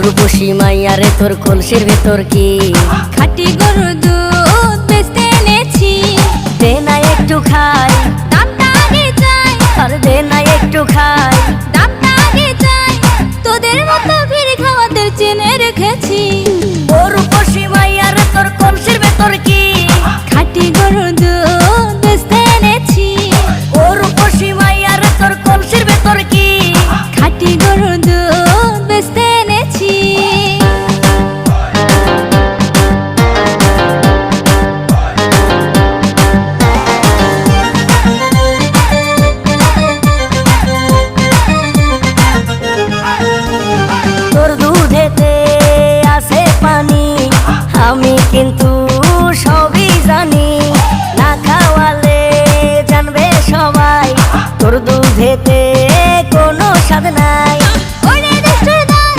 রূপসী মাইয়ারে তোর কলসির ভেতর কি খাঁটি গরুর দুধ বেচতে এনেছি। দে না একটু খাই, দামটা আগে চাই, আর দে না একটু খাই। দামটা আগে চাই, তোদের মতো ভিড় খাওয়াদের চেনে রেখেছি। ও রূপসী মাইয়ারে তোর কলসির ভেতর কি খাঁটি গরুর দুধ বেচতে এনেছি। ও রূপসী মাইয়ারে তোর কলসির ভেতর কি খাঁটি গরুর দুধ বেচতে এনেছি। তোর দুধেতে আছে পানি, আমি কিন্তু